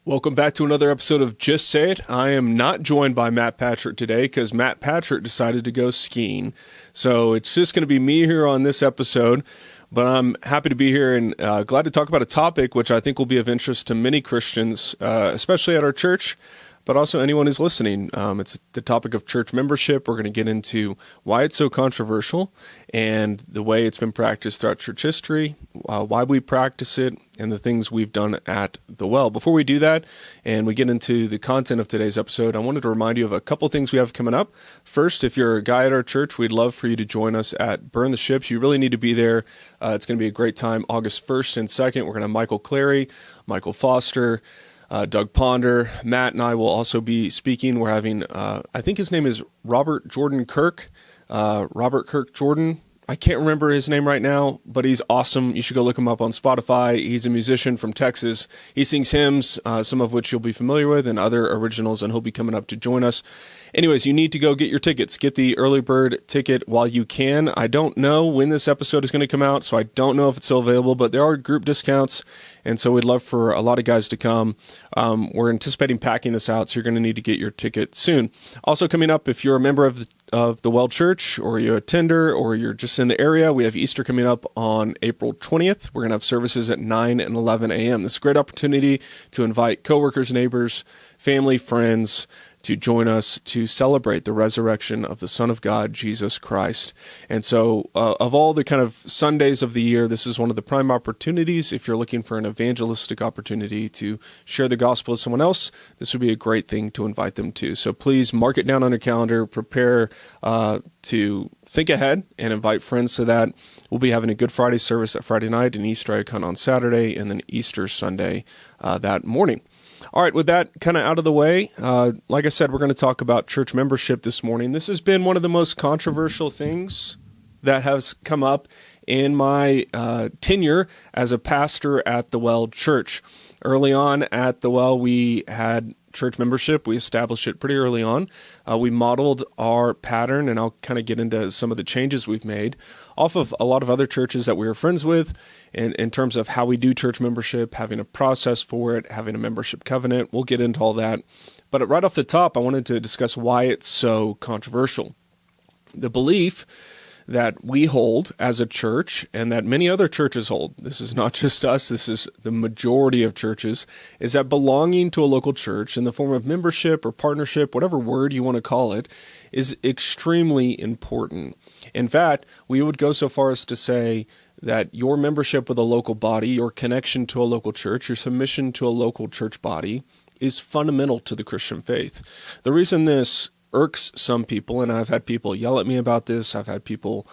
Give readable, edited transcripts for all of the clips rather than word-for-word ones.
Welcome back to another episode of Just Say It. I am not joined by Matt Patrick today because Matt Patrick decided to go skiing. So it's just going to be me here on this episode, but I'm happy to be here and glad to talk about a topic which I think will be of interest to many Christians, especially at our church, but also anyone who's listening. It's the topic of church membership. We're going to get into why it's so controversial and the way it's been practiced throughout church history, why we practice it, and the things we've done at the well. Before we do that and we get into the content of today's episode, I wanted to remind you of a couple things we have coming up. First, if you're a guy at our church, we'd love for you to join us at Burn the Ships. You really need to be there. It's going to be a great time. August 1st and 2nd, we're going to have Michael Clary, Michael Foster, Doug Ponder, Matt, and I will also be speaking. We're having, I think his name is Robert Jordan Kirk, Robert Kirk Jordan. I can't remember his name right now, but he's awesome. You should go look him up on Spotify. He's a musician from Texas. He sings hymns, some of which you'll be familiar with, and other originals, and he'll be coming up to join us. Anyways, you need to go get your tickets. Get the early bird ticket while you can. I don't know when this episode is going to come out, so I don't know if it's still available, but there are group discounts, and so we'd love for a lot of guys to come. We're anticipating packing this out, so you're going to need to get your ticket soon. Also coming up, if you're a member of the Well Church, or you're a tender, or you're just in the area, we have Easter coming up on April 20th. We're going to have services at 9 and 11 a.m. This is a great opportunity to invite coworkers, neighbors, family, friends, to join us to celebrate the resurrection of the Son of God, Jesus Christ. And so of all the kind of Sundays of the year, this is one of the prime opportunities. If you're looking for an evangelistic opportunity to share the gospel with someone else, this would be a great thing to invite them to. So please mark it down on your calendar, prepare to think ahead and invite friends to that. We'll be having a Good Friday service that Friday night, an Easter egg hunt on Saturday, and then Easter Sunday that morning. All right, with that kind of out of the way, like I said, we're going to talk about church membership this morning. This has been one of the most controversial things that has come up in my tenure as a pastor at the Well Church. Early on at the Well, we had church membership. We established it pretty early on. We modeled our pattern, and I'll kind of get into some of the changes we've made off of a lot of other churches that we were friends with in terms of how we do church membership, having a process for it, having a membership covenant. We'll get into all that. But right off the top, I wanted to discuss why it's so controversial. The belief that we hold as a church and that many other churches hold, this is not just us, this is the majority of churches, is that belonging to a local church in the form of membership or partnership, whatever word you want to call it, is extremely important. In fact, we would go so far as to say that your membership with a local body, your connection to a local church, your submission to a local church body is fundamental to the Christian faith. The reason this irks some people, and I've had people yell at me about this. I've had people,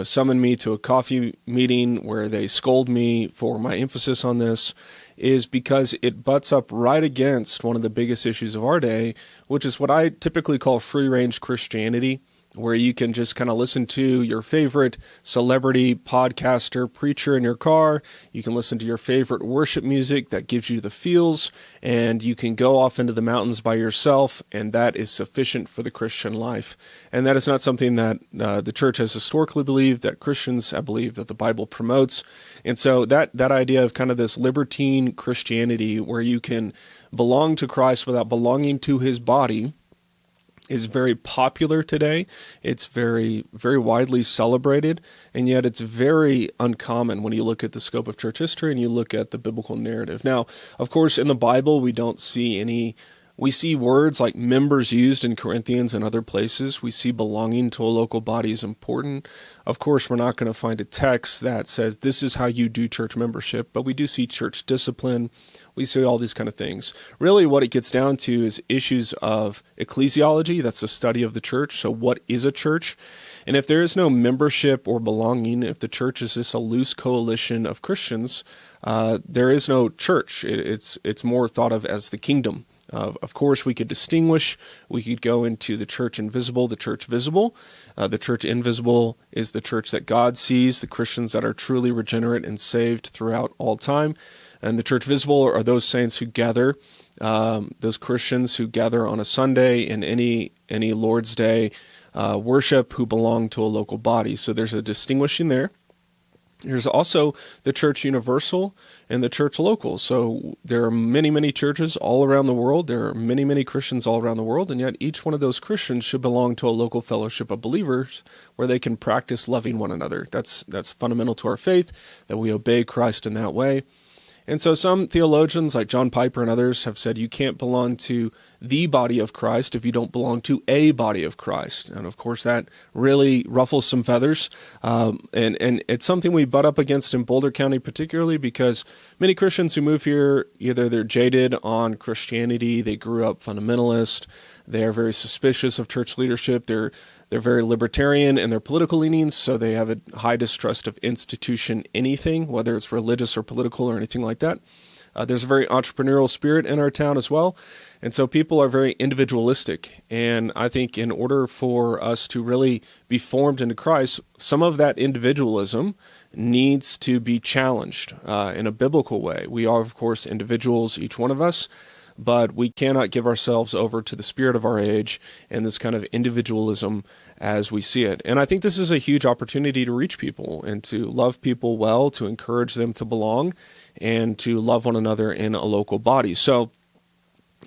summon me to a coffee meeting where they scold me for my emphasis on this, is because it butts up right against one of the biggest issues of our day, which is what I typically call free-range Christianity, where you can just kind of listen to your favorite celebrity, podcaster, preacher in your car. You can listen to your favorite worship music that gives you the feels, and you can go off into the mountains by yourself, and that is sufficient for the Christian life. And that is not something that the church has historically believed, that Christians have believed, that the Bible promotes. And so that idea of kind of this libertine Christianity where you can belong to Christ without belonging to his body is very popular today. It's very, very widely celebrated, and yet it's very uncommon when you look at the scope of church history and you look at the biblical narrative. Now, of course, in the Bible, we don't see we see words like members used in Corinthians and other places. We see belonging to a local body is important. Of course, we're not going to find a text that says this is how you do church membership, but we do see church discipline. We see all these kind of things. Really, what it gets down to is issues of ecclesiology. That's the study of the church. So what is a church? And if there is no membership or belonging, if the church is just a loose coalition of Christians, there is no church. It's more thought of as the kingdom. Of course, we could distinguish. We could go into the church invisible, the church visible. The church invisible is the church that God sees, the Christians that are truly regenerate and saved throughout all time. And the church visible are those saints who gather, those Christians who gather on a Sunday and any Lord's Day worship, who belong to a local body. So there's a distinguishing there. There's also the church universal and the church local. So there are many, many churches all around the world. There are many, many Christians all around the world, and yet each one of those Christians should belong to a local fellowship of believers where they can practice loving one another. That's fundamental to our faith, that we obey Christ in that way. And so some theologians like John Piper and others have said you can't belong to the body of Christ if you don't belong to a body of Christ. And of course that really ruffles some feathers. And it's something we butt up against in Boulder County particularly because many Christians who move here, either they're jaded on Christianity, they grew up fundamentalist, they are very suspicious of church leadership, they're very libertarian in their political leanings, so they have a high distrust of institution anything, whether it's religious or political or anything like that. There's a very entrepreneurial spirit in our town as well, and so people are very individualistic. And I think in order for us to really be formed into Christ, some of that individualism needs to be challenged in a biblical way. We are, of course, individuals, each one of us, but we cannot give ourselves over to the spirit of our age and this kind of individualism as we see it. And I think this is a huge opportunity to reach people and to love people well, to encourage them to belong, and to love one another in a local body. So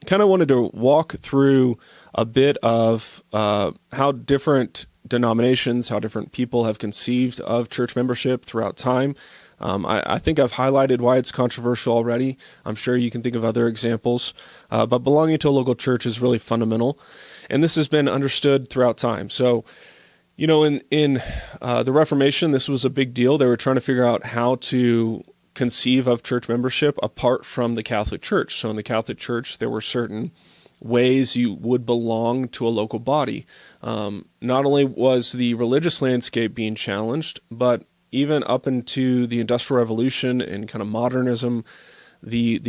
kind of wanted to walk through a bit of how different denominations, how different people have conceived of church membership throughout time. I think I've highlighted why it's controversial already. I'm sure you can think of other examples, but belonging to a local church is really fundamental, and this has been understood throughout time. So, in the Reformation, this was a big deal. They were trying to figure out how to conceive of church membership apart from the Catholic Church. So in the Catholic Church, there were certain ways you would belong to a local body. Not only was the religious landscape being challenged, but even up into the Industrial Revolution and kind of modernism, the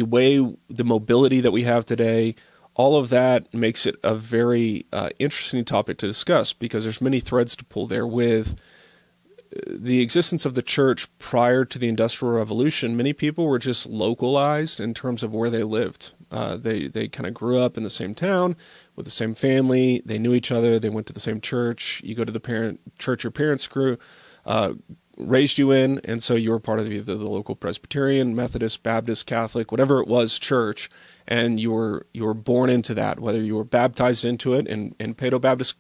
mobility that we have today, all of that makes it a very interesting topic to discuss because there's many threads to pull there with the existence of the church prior to the Industrial Revolution. Many people were just localized in terms of where they lived. They kind of grew up in the same town with the same family. They knew each other. They went to the same church. You go to the church your parents raised you in, and so you were part of either the local Presbyterian, Methodist, Baptist, Catholic, whatever it was, church, and you were born into that, whether you were baptized into it in Paedo-Baptist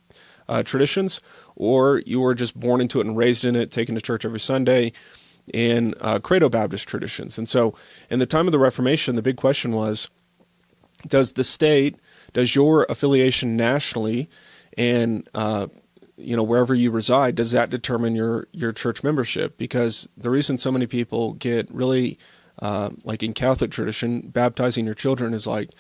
traditions, or you were just born into it and raised in it, taken to church every Sunday in Credo-Baptist traditions. And so in the time of the Reformation, the big question was, does your affiliation nationally and wherever you reside, does that determine your church membership? Because the reason so many people get really, like in Catholic tradition, baptizing your children is like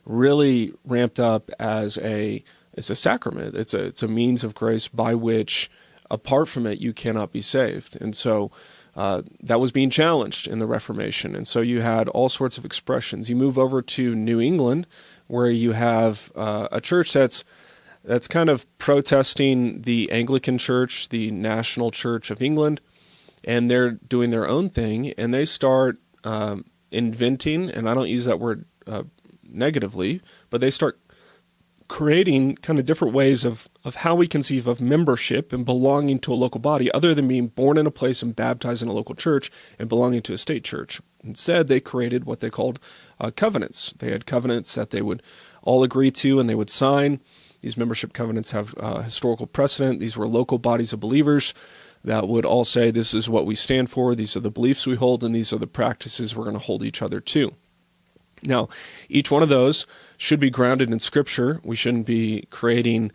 really ramped up as it's a sacrament. It's a means of grace by which, apart from it, you cannot be saved. And so that was being challenged in the Reformation. And so you had all sorts of expressions. You move over to New England, where you have a church that's kind of protesting the Anglican Church, the National Church of England, and they're doing their own thing, and they start inventing, and I don't use that word negatively, but they start creating kind of different ways of how we conceive of membership and belonging to a local body, other than being born in a place and baptized in a local church and belonging to a state church. Instead, they created what they called covenants. They had covenants that they would all agree to and they would sign. These membership covenants have historical precedent. These were local bodies of believers that would all say, this is what we stand for, these are the beliefs we hold, and these are the practices we're going to hold each other to. Now, each one of those should be grounded in Scripture. We shouldn't be creating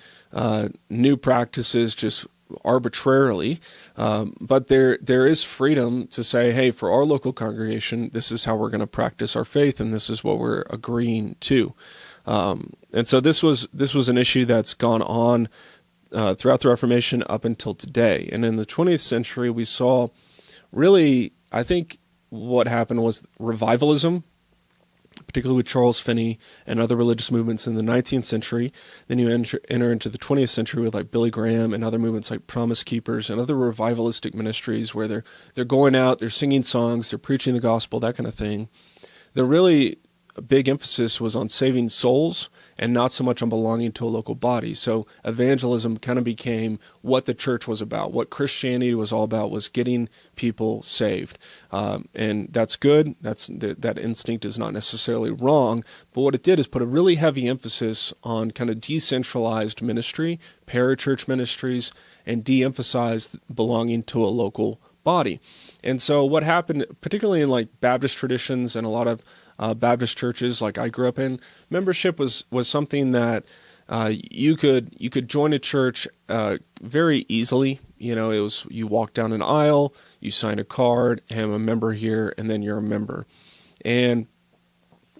new practices just arbitrarily, but there is freedom to say, hey, for our local congregation, this is how we're going to practice our faith, and this is what we're agreeing to. And so this was an issue that's gone on throughout the Reformation up until today. And in the 20th century, we saw really, I think what happened was revivalism, particularly with Charles Finney and other religious movements in the 19th century. Then you enter into the 20th century with like Billy Graham and other movements like Promise Keepers and other revivalistic ministries where they're going out, they're singing songs, they're preaching the gospel, that kind of thing. They're really big emphasis was on saving souls and not so much on belonging to a local body. So evangelism kind of became what the church was about. What Christianity was all about was getting people saved. And that's good. That instinct is not necessarily wrong. But what it did is put a really heavy emphasis on kind of decentralized ministry, parachurch ministries, and de-emphasized belonging to a local body. And so what happened, particularly in like Baptist traditions and a lot of Baptist churches like I grew up in, membership was something that you could join a church very easily. It was, you walk down an aisle, you sign a card, hey, I'm a member here, and then you're a member. And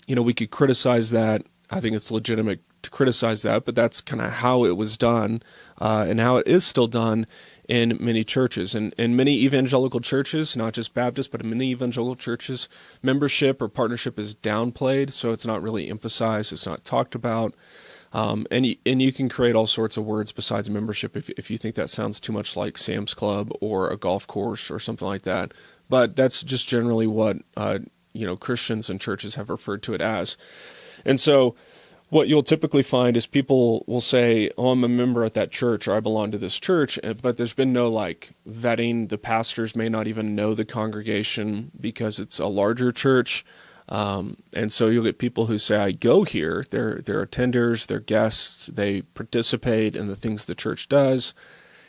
we could criticize that. I think it's legitimate to criticize that, but that's kind of how it was done, and how it is still done in many churches. And in many evangelical churches, not just Baptist, but in many evangelical churches, membership or partnership is downplayed, so it's not really emphasized, it's not talked about. And you can create all sorts of words besides membership if you think that sounds too much like Sam's Club or a golf course or something like that. But that's just generally what Christians and churches have referred to it as. And so what you'll typically find is people will say, oh, I'm a member at that church, or I belong to this church, but there's been no vetting. The pastors may not even know the congregation because it's a larger church. And so you'll get people who say, I go here, they're attenders, they're guests, they participate in the things the church does.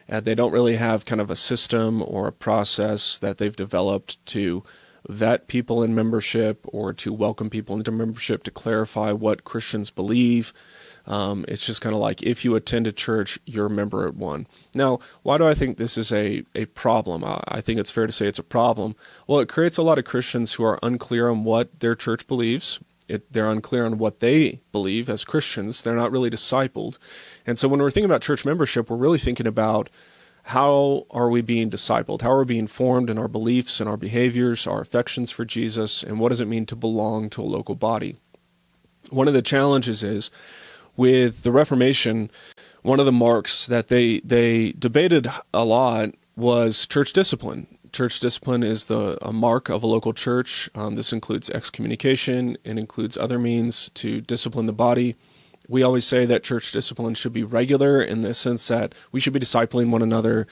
They don't really have kind of a system or a process that they've developed to vet people in membership or to welcome people into membership, to clarify what Christians believe. It's just kind of like, if you attend a church, you're a member at one. Now, why do I think this is a problem? I think it's fair to say it's a problem. Well, it creates a lot of Christians who are unclear on what their church believes. They're unclear on what they believe as Christians. They're not really discipled. And so when we're thinking about church membership, we're really thinking about, how are we being discipled? How are we being formed in our beliefs and our behaviors, our affections for Jesus, and what does it mean to belong to a local body? One of the challenges is, with the Reformation, one of the marks that they debated a lot was church discipline. Church discipline is a mark of a local church. This includes excommunication. It includes other means to discipline the body. We always say that church discipline should be regular, in the sense that we should be discipling one another.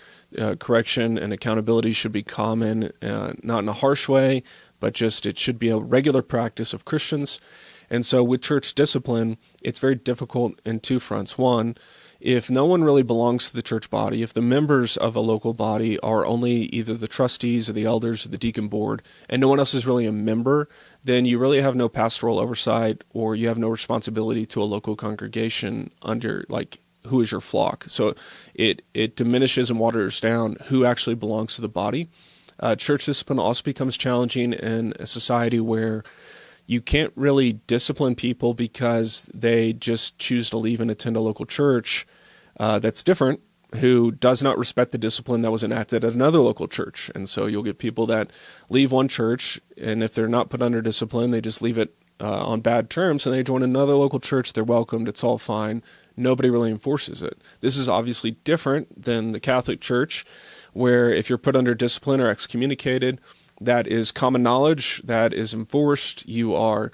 Correction and accountability should be common, not in a harsh way, but just it should be a regular practice of Christians. And so with church discipline, it's very difficult in two fronts. One, if no one really belongs to the church body, if the members of a local body are only either the trustees or the elders or the deacon board, and no one else is really a member, then you really have no pastoral oversight, or you have no responsibility to a local congregation under, who is your flock. So it diminishes and waters down who actually belongs to the body. Church discipline also becomes challenging in a society where you can't really discipline people because they just choose to leave and attend a local church that's different, who does not respect the discipline that was enacted at another local church. And so you'll get people that leave one church, and if they're not put under discipline, they just leave it on bad terms, and they join another local church. They're welcomed. It's all fine. Nobody really enforces it. This is obviously different than the Catholic Church, where if you're put under discipline or excommunicated, that is common knowledge, that is enforced. You are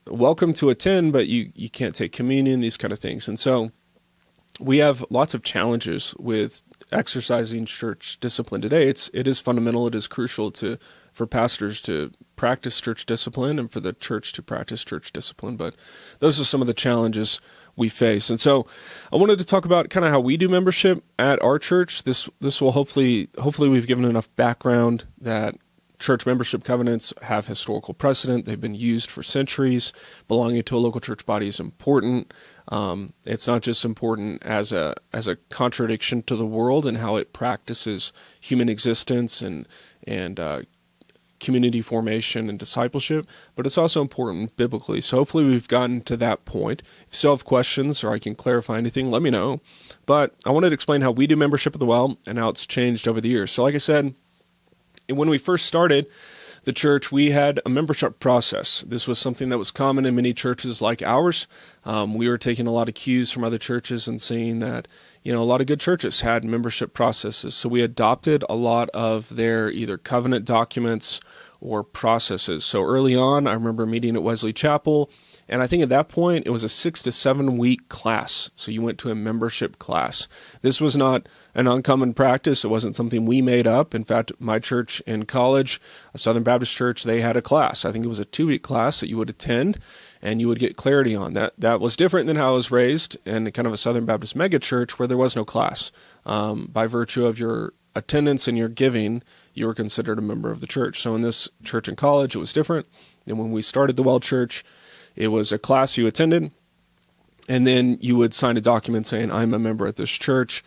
welcome to attend, but you can't take communion, these kind of things. And so we have lots of challenges with exercising church discipline today. It is fundamental, it is crucial for pastors to practice church discipline and for the church to practice church discipline. But those are some of the challenges we face. And so I wanted to talk about kind of how we do membership at our church. This will hopefully we've given enough background that church membership covenants have historical precedent. They've been used for centuries. Belonging to a local church body is important. It's not just important as a contradiction to the world and how it practices human existence and community formation and discipleship, but it's also important biblically. So hopefully we've gotten to that point. If you still have questions or I can clarify anything, let me know. But I wanted to explain how we do membership at the Well and how it's changed over the years. So like I said, when we first started the church, we had a membership process. This was something that was common in many churches like ours. We were taking a lot of cues from other churches and seeing that, a lot of good churches had membership processes. So we adopted a lot of their either covenant documents or processes. So early on, I remember meeting at Wesley Chapel, and I think at that point, it was a 6 to 7 week class. So you went to a membership class. This was not an uncommon practice. It wasn't something we made up. In fact, my church in college, a Southern Baptist church, they had a class. I think it was a 2-week class that you would attend, and you would get clarity on that. That was different than how I was raised in kind of a Southern Baptist megachurch where there was no class. By virtue of your attendance and your giving, you were considered a member of the church. So in this church in college, it was different. And when we started the Well Church, it was a class you attended, and then you would sign a document saying, I'm a member at this church.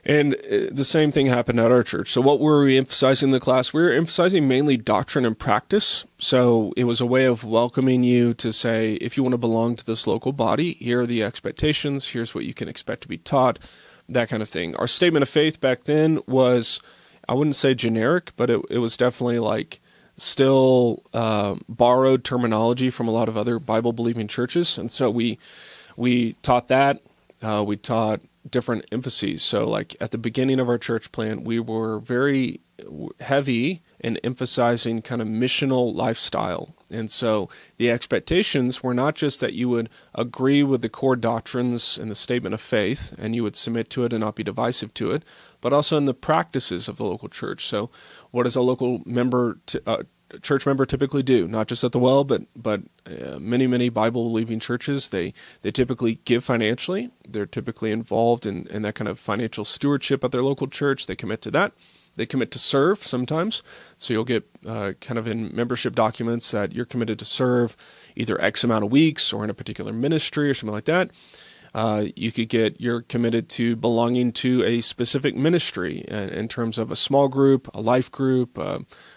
And the same thing happened at our church. So what were we emphasizing in the class? We were emphasizing mainly doctrine and practice. So it was a way of welcoming you to say, if you want to belong to this local body, here are the expectations, here's what you can expect to be taught, that kind of thing. Our statement of faith back then was, I wouldn't say generic, but it was definitely like still borrowed terminology from a lot of other Bible-believing churches. And so we taught that. We taught different emphases. So like at the beginning of our church plan, we were very heavy in emphasizing kind of missional lifestyle. And so the expectations were not just that you would agree with the core doctrines and the statement of faith, and you would submit to it and not be divisive to it, but also in the practices of the local church. So what does a local church member typically do? Not just at the Well, but many Bible-believing churches, they typically give financially. They're typically involved in that kind of financial stewardship at their local church. They commit to that. They commit to serve sometimes. So you'll get kind of in membership documents that you're committed to serve either X amount of weeks or in a particular ministry or something like that. You could get, you're committed to belonging to a specific ministry in terms of a small group, a life group,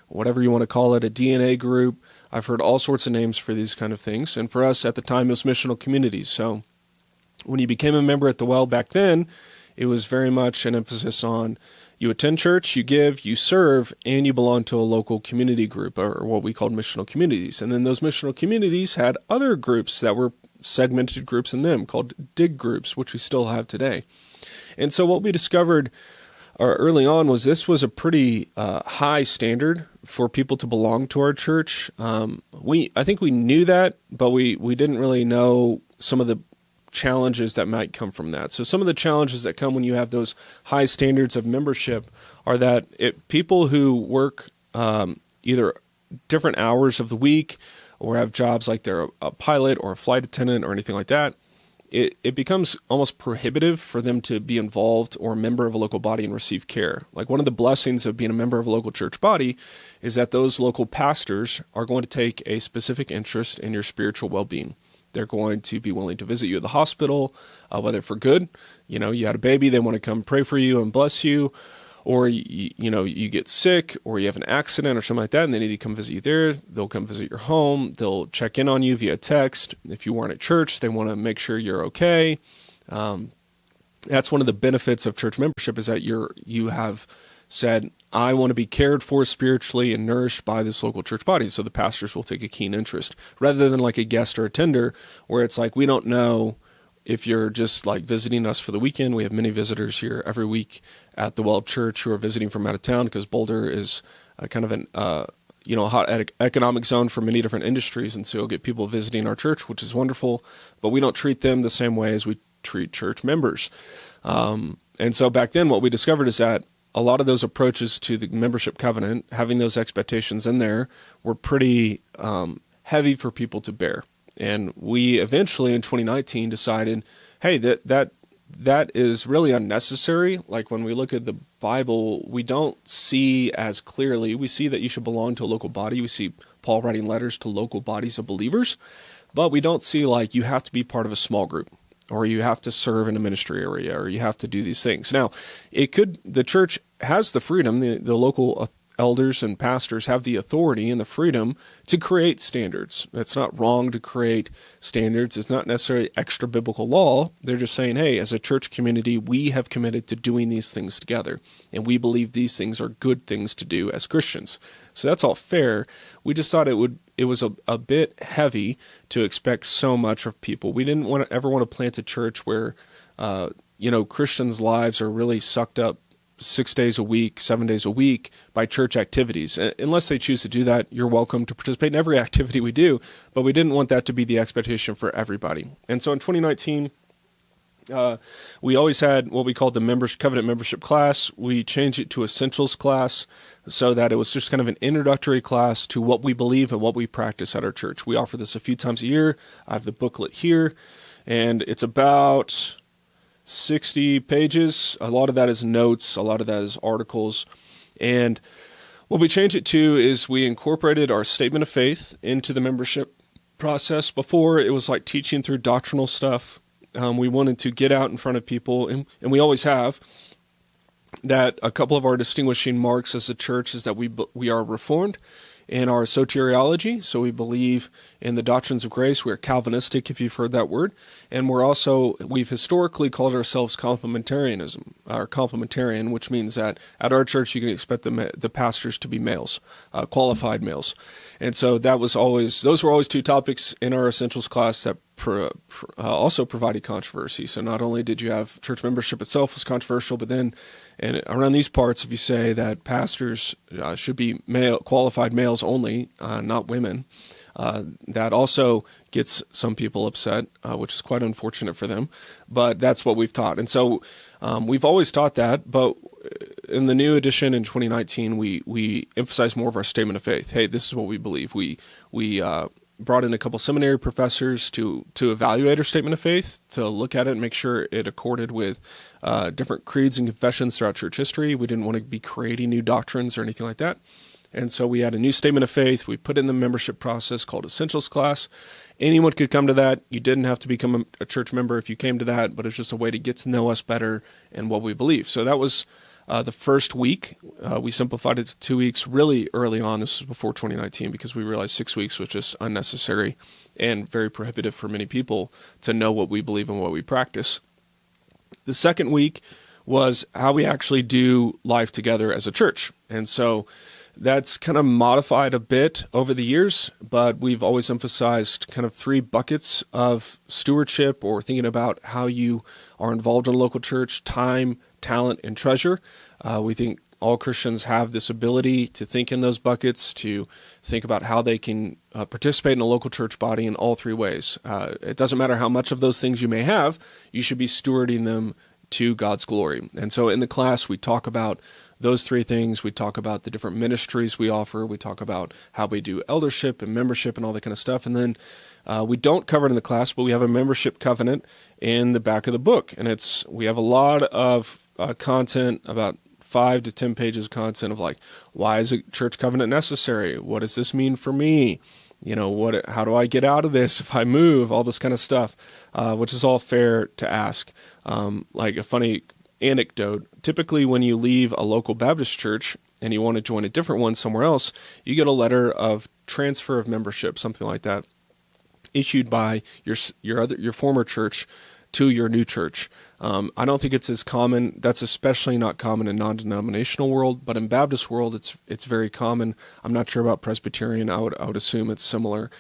whatever you want to call it, a DNA group. I've heard all sorts of names for these kind of things. And for us at the time, it was missional communities. So when you became a member at the Well back then, it was very much an emphasis on you attend church, you give, you serve, and you belong to a local community group, or what we called missional communities. And then those missional communities had other groups that were segmented groups in them called dig groups, which we still have today. And so what we discovered early on was this was a pretty high standard for people to belong to our church. I think we knew that, but we didn't really know some of the challenges that might come from that. So some of the challenges that come when you have those high standards of membership are that people who work either different hours of the week or have jobs like they're a pilot or a flight attendant or anything like that, it becomes almost prohibitive for them to be involved or a member of a local body and receive care. Like one of the blessings of being a member of a local church body is that those local pastors are going to take a specific interest in your spiritual well-being. They're going to be willing to visit you at the hospital, whether for good, you had a baby, they want to come pray for you and bless you, or you get sick or you have an accident or something like that and they need to come visit you there. They'll come visit your home. They'll check in on you via text. If you weren't at church, they want to make sure you're okay. That's one of the benefits of church membership is that you have said, I want to be cared for spiritually and nourished by this local church body. So the pastors will take a keen interest rather than like a guest or a tender where it's like, we don't know if you're just like visiting us for the weekend. We have many visitors here every week at the Well Church who are visiting from out of town because Boulder is kind of a hot economic zone for many different industries. And so you'll get people visiting our church, which is wonderful, but we don't treat them the same way as we treat church members. And so back then what we discovered is that a lot of those approaches to the membership covenant, having those expectations in there, were pretty heavy for people to bear. And we eventually in 2019 decided, hey, that is really unnecessary. Like when we look at the Bible, we don't see as clearly. We see that you should belong to a local body. We see Paul writing letters to local bodies of believers, but we don't see like you have to be part of a small group, or you have to serve in a ministry area, or you have to do these things. Now, the church has the freedom, the local elders and pastors have the authority and the freedom to create standards. It's not wrong to create standards. It's not necessarily extra biblical law. They're just saying, hey, as a church community, we have committed to doing these things together, and we believe these things are good things to do as Christians. So that's all fair. We just thought it was a bit heavy to expect so much of people. We didn't ever want to plant a church where Christians' lives are really sucked up 6 days a week, 7 days a week by church activities. Unless they choose to do that, you're welcome to participate in every activity we do, but we didn't want that to be the expectation for everybody. And so in 2019, we always had what we called the covenant membership class. We changed it to essentials class so that it was just kind of an introductory class to what we believe and what we practice at our church. We offer this a few times a year. I have the booklet here, and it's about 60 pages. A lot of that is notes. A lot of that is articles. And what we changed it to is we incorporated our statement of faith into the membership process. Before, it was like teaching through doctrinal stuff. We wanted to get out in front of people, and we always have, that a couple of our distinguishing marks as a church is that we are Reformed in our soteriology, so we believe in the doctrines of grace. We're Calvinistic, if you've heard that word, and we've historically called ourselves complementarian, which means that at our church you can expect the pastors to be males, qualified males. And so those were always two topics in our essentials class that also provided controversy. So not only did you have church membership itself was controversial, but then around these parts, if you say that pastors should be qualified males only, not women, that also gets some people upset, which is quite unfortunate for them. But that's what we've taught. And so we've always taught that, but in the new edition in 2019, we emphasize more of our statement of faith. Hey, this is what we believe. We brought in a couple seminary professors to evaluate our statement of faith, to look at it and make sure it accorded with different creeds and confessions throughout church history. We didn't want to be creating new doctrines or anything like that. And so we had a new statement of faith. We put in the membership process called Essentials Class. Anyone could come to that. You didn't have to become a church member if you came to that, but it's just a way to get to know us better and what we believe. So that was the first week. We simplified it to 2 weeks really early on. This was before 2019 because we realized 6 weeks was just unnecessary and very prohibitive for many people to know what we believe and what we practice. The second week was how we actually do life together as a church. And so that's kind of modified a bit over the years, but we've always emphasized kind of 3 buckets of stewardship or thinking about how you are involved in a local church: time, talent, and treasure. We think all Christians have this ability to think in those buckets, to think about how they can participate in a local church body in all 3 ways. It doesn't matter how much of those things you may have, you should be stewarding them to God's glory. And so in the class, we talk about those 3 things. We talk about the different ministries we offer. We talk about how we do eldership and membership and all that kind of stuff. And then we don't cover it in the class, but we have a membership covenant in the back of the book. And we have a lot of content, about 5 to 10 pages of content of like, why is a church covenant necessary? What does this mean for me? How do I get out of this if I move? All this kind of stuff, which is all fair to ask. Like a funny anecdote, typically when you leave a local Baptist church and you want to join a different one somewhere else, you get a letter of transfer of membership, something like that, issued by your former church to your new church. I don't think it's as common. That's especially not common in non-denominational world, but in Baptist world, it's very common. I'm not sure about Presbyterian. I would assume it's similar.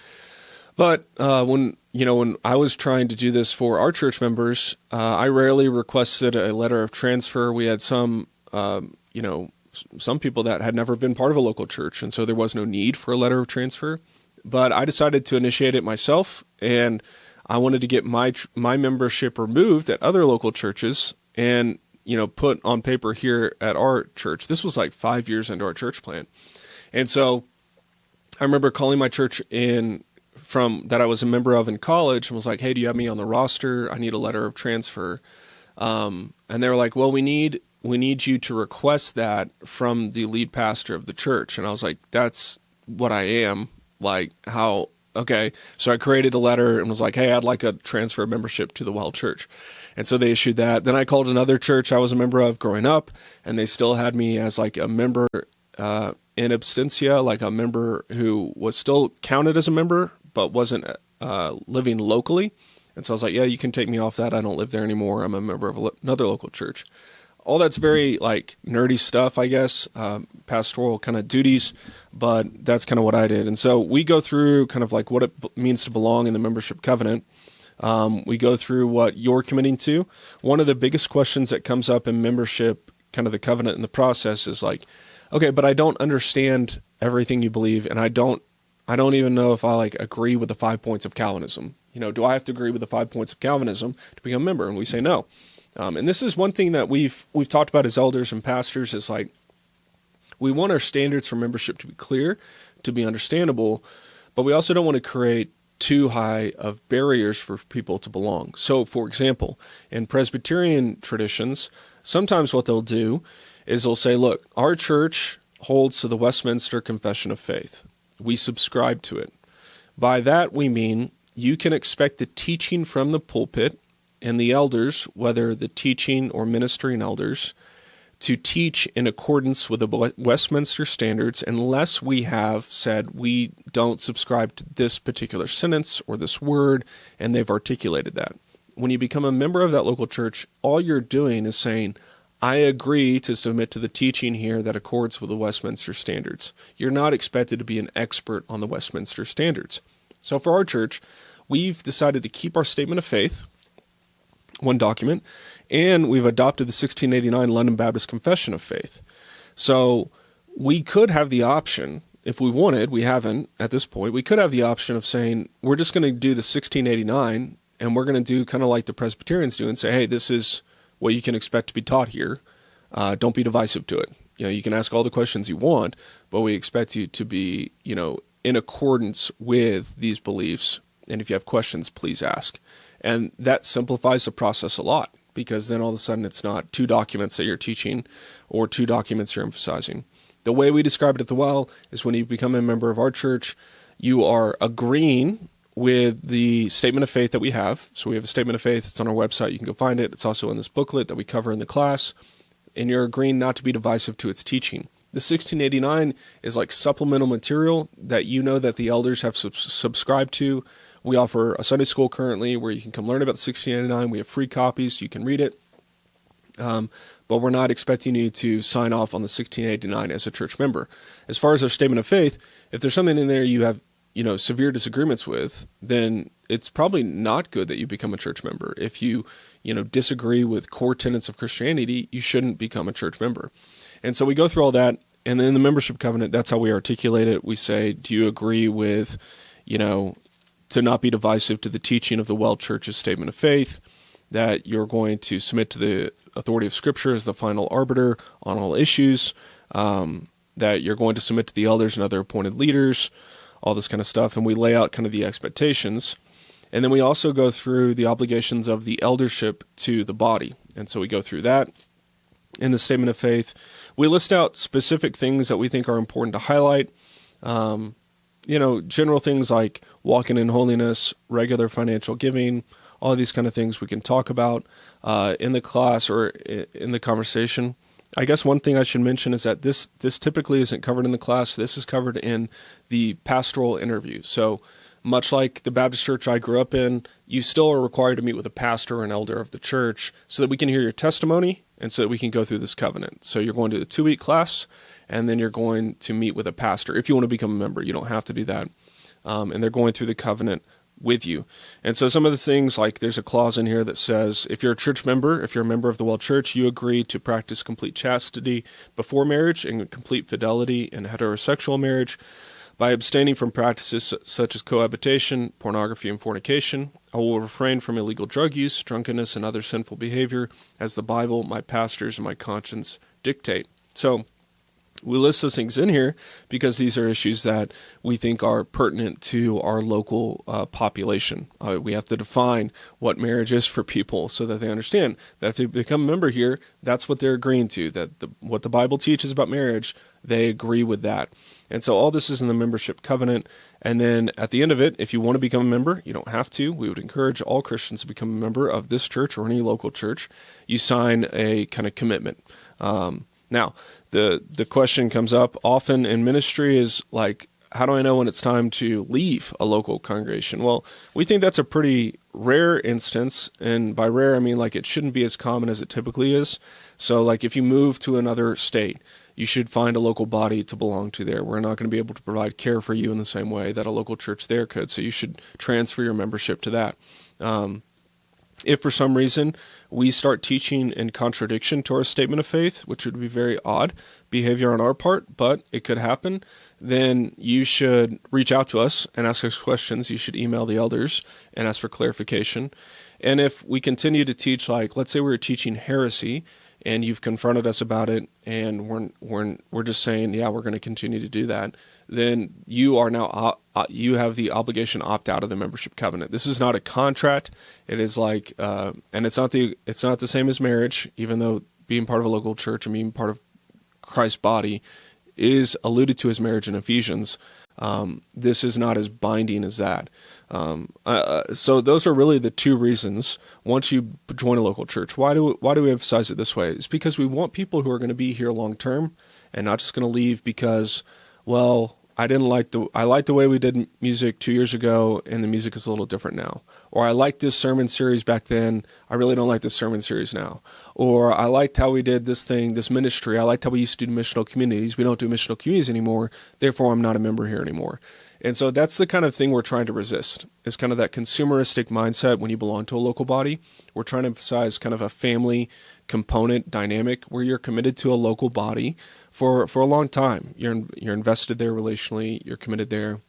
But when I was trying to do this for our church members, I rarely requested a letter of transfer. We had some people that had never been part of a local church, and so there was no need for a letter of transfer. But I decided to initiate it myself, and I wanted to get my membership removed at other local churches and, put on paper here at our church. This was like 5 years into our church plan. And so I remember calling my church that I was a member of in college and was like, hey, do you have me on the roster? I need a letter of transfer. And they were like, well, we need you to request that from the lead pastor of the church. And I was like, that's what I am. Like, how? Okay. So I created a letter and was like, hey, I'd like a transfer of membership to the Well Church. And so they issued that. Then I called another church I was a member of growing up, and they still had me as like a member in absentia, like a member who was still counted as a member, but wasn't living locally. And so I was like, yeah, you can take me off that. I don't live there anymore. I'm a member of another local church. All that's very like nerdy stuff, I guess, pastoral kind of duties, but that's kind of what I did. And so we go through kind of like what it means to belong in the membership covenant. We go through what you're committing to. One of the biggest questions that comes up in membership kind of the covenant and the process is like, okay, but I don't understand everything you believe, and I don't even know if I like agree with the 5 points of Calvinism. Do I have to agree with the 5 points of Calvinism to become a member? And we say no. And this is one thing that we've talked about as elders and pastors is like, we want our standards for membership to be clear, to be understandable, but we also don't want to create too high of barriers for people to belong. So, for example, in Presbyterian traditions, sometimes what they'll do is they'll say, look, our church holds to the Westminster Confession of Faith. We subscribe to it. By that we mean you can expect the teaching from the pulpit and the elders, whether the teaching or ministering elders, to teach in accordance with the Westminster standards unless we have said we don't subscribe to this particular sentence or this word, and they've articulated that. When you become a member of that local church, all you're doing is saying, I agree to submit to the teaching here that accords with the Westminster standards. You're not expected to be an expert on the Westminster standards. So for our church, we've decided to keep our statement of faith, one document, and we've adopted the 1689 London Baptist Confession of Faith. So we could have the option, if we wanted, we haven't at this point, we could have the option of saying, we're just going to do the 1689, and we're going to do kind of like the Presbyterians do and say, hey, this is what you can expect to be taught here. Don't be divisive to it. You can ask all the questions you want, but we expect you to be, in accordance with these beliefs. And if you have questions, please ask. And that simplifies the process a lot, because then all of a sudden it's not 2 documents that you're teaching or 2 documents you're emphasizing. The way we describe it at the Well is when you become a member of our church, you are agreeing with the statement of faith that we have. So we have a statement of faith. It's on our website. You can go find it. It's also in this booklet that we cover in the class. And you're agreeing not to be divisive to its teaching. The 1689 is like supplemental material that that the elders have subscribed to. We offer a Sunday school currently where you can come learn about the 1689. We have free copies. You can read it. But we're not expecting you to sign off on the 1689 as a church member. As far as our statement of faith, if there's something in there you have, severe disagreements with, then it's probably not good that you become a church member. If you, disagree with core tenets of Christianity, you shouldn't become a church member. And so we go through all that. And then in the membership covenant, that's how we articulate it. We say, do you agree with, to not be divisive to the teaching of the Well Church's statement of faith, that you're going to submit to the authority of Scripture as the final arbiter on all issues, that you're going to submit to the elders and other appointed leaders, all this kind of stuff. And we lay out kind of the expectations. And then we also go through the obligations of the eldership to the body. And so we go through that in the statement of faith. We list out specific things that we think are important to highlight. General things like walking in holiness, regular financial giving, all of these kind of things we can talk about in the class or in the conversation. I guess one thing I should mention is that this typically isn't covered in the class. This is covered in the pastoral interview. So much like the Baptist church I grew up in, you still are required to meet with a pastor or an elder of the church so that we can hear your testimony and so that we can go through this covenant. So you're going to the 2-week class, and then you're going to meet with a pastor. If you want to become a member, you don't have to do that. And they're going through the covenant with you. And so some of the things, like there's a clause in here that says, if you're a church member, if you're a member of the Well Church, you agree to practice complete chastity before marriage and complete fidelity in heterosexual marriage by abstaining from practices such as cohabitation, pornography, and fornication. I will refrain from illegal drug use, drunkenness, and other sinful behavior as the Bible, my pastors, and my conscience dictate. So we list those things in here because these are issues that we think are pertinent to our local population. We have to define what marriage is for people so that they understand that if they become a member here, that's what they're agreeing to, that what the Bible teaches about marriage, they agree with that. And so all this is in the membership covenant. And then at the end of it, if you want to become a member, you don't have to. We would encourage all Christians to become a member of this church or any local church. You sign a kind of commitment. Now, the question comes up often in ministry is like, how do I know when it's time to leave a local congregation? Well, we think that's a pretty rare instance. And by rare, I mean like it shouldn't be as common as it typically is. So like if you move to another state, you should find a local body to belong to there. We're not going to be able to provide care for you in the same way that a local church there could. So you should transfer your membership to that. If for some reason we start teaching in contradiction to our statement of faith, which would be very odd behavior on our part, but it could happen, then you should reach out to us and ask us questions. You should email the elders and ask for clarification. And if we continue to teach, like, let's say we're teaching heresy and you've confronted us about it and we're just saying, yeah, we're going to continue to do that, then you are now you have the obligation to opt out of the membership covenant. This is not a contract. It is like, and it's not the same as marriage, even though being part of a local church and being part of Christ's body is alluded to as marriage in Ephesians. This is not as binding as that. So those are really the two reasons once you join a local church. Why do we emphasize it this way? It's because we want people who are going to be here long term and not just going to leave because, well, I liked the way we did music 2 years ago and the music is a little different now. Or I liked this sermon series back then. I really don't like this sermon series now. Or I liked how we did this ministry. I liked how we used to do missional communities. We don't do missional communities anymore. Therefore, I'm not a member here anymore. And so that's the kind of thing we're trying to resist. It's kind of that consumeristic mindset when you belong to a local body. We're trying to emphasize kind of a family component dynamic where you're committed to a local body for a long time. You're invested there relationally. You're committed there.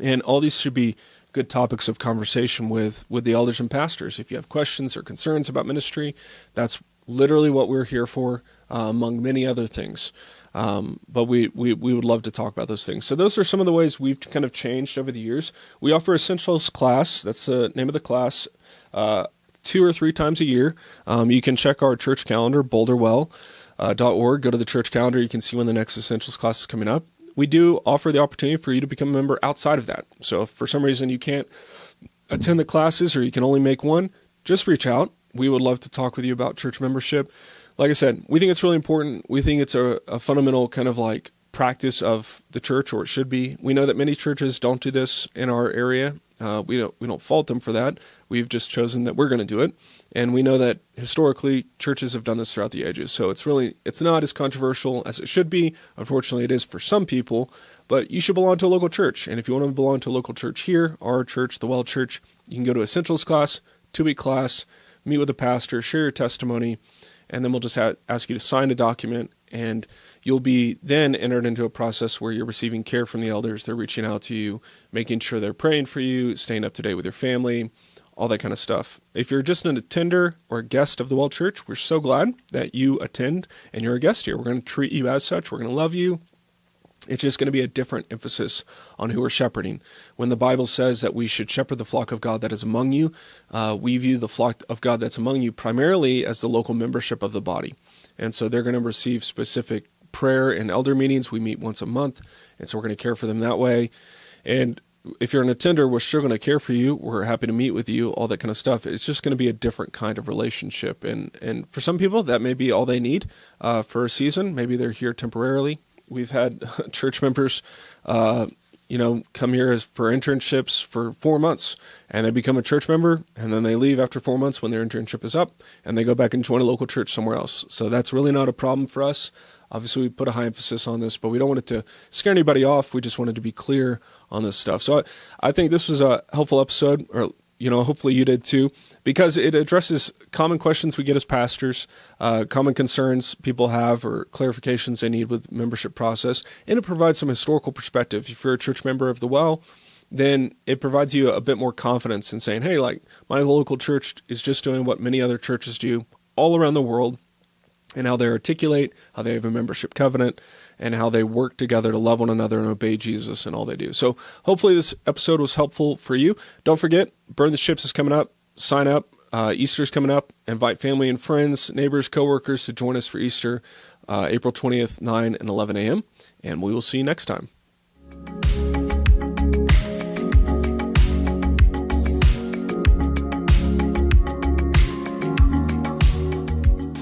And all these should be good topics of conversation with the elders and pastors. If you have questions or concerns about ministry, that's literally what we're here for, among many other things. But we would love to talk about those things. So those are some of the ways we've kind of changed over the years. We offer Essentials class. That's the name of the class, 2 or 3 times a year. You can check our church calendar, boulderwell.org. Go to the church calendar. You can see when the next Essentials class is coming up. We do offer the opportunity for you to become a member outside of that. So if for some reason you can't attend the classes or you can only make one, just reach out. We would love to talk with you about church membership. Like I said, we think it's really important. We think it's a fundamental kind of like practice of the church, or it should be. We know that many churches don't do this in our area. We don't fault them for that. We've just chosen that we're going to do it. And we know that historically churches have done this throughout the ages. So it's not as controversial as it should be. Unfortunately, it is for some people, but you should belong to a local church. And if you want to belong to a local church here, our church, the Well Church, you can go to Essentials class, 2-week class, meet with a pastor, share your testimony, and then we'll just ask you to sign a document, and you'll be then entered into a process where you're receiving care from the elders. They're reaching out to you, making sure they're praying for you, staying up to date with your family, all that kind of stuff. If you're just an attender or a guest of the Well Church, we're so glad that you attend and you're a guest here. We're going to treat you as such. We're going to love you. It's just going to be a different emphasis on who we're shepherding. When the Bible says that we should shepherd the flock of God that is among you, we view the flock of God that's among you primarily as the local membership of the body. And so they're going to receive specific prayer and elder meetings. We meet once a month, and so we're going to care for them that way. And if you're an attender, we're still going to care for you. We're happy to meet with you, all that kind of stuff. It's just going to be a different kind of relationship. And for some people, that may be all they need for a season. Maybe they're here temporarily. We've had church members, come here for internships for 4 months, and they become a church member, and then they leave after 4 months when their internship is up, and they go back and join a local church somewhere else. So that's really not a problem for us. Obviously, we put a high emphasis on this, but we don't want it to scare anybody off. We just wanted to be clear on this stuff. So I think this was a helpful episode, or hopefully you did too, because it addresses common questions we get as pastors, common concerns people have or clarifications they need with membership process, and it provides some historical perspective. If you're a church member of the Well, then it provides you a bit more confidence in saying, hey, like my local church is just doing what many other churches do all around the world, and how they articulate, how they have a membership covenant, and how they work together to love one another and obey Jesus in all they do. So hopefully this episode was helpful for you. Don't forget, Burn the Ships is coming up. Sign up. Easter's coming up. Invite family and friends, neighbors, coworkers to join us for Easter, April 20th, 9 and 11 a.m. And we will see you next time.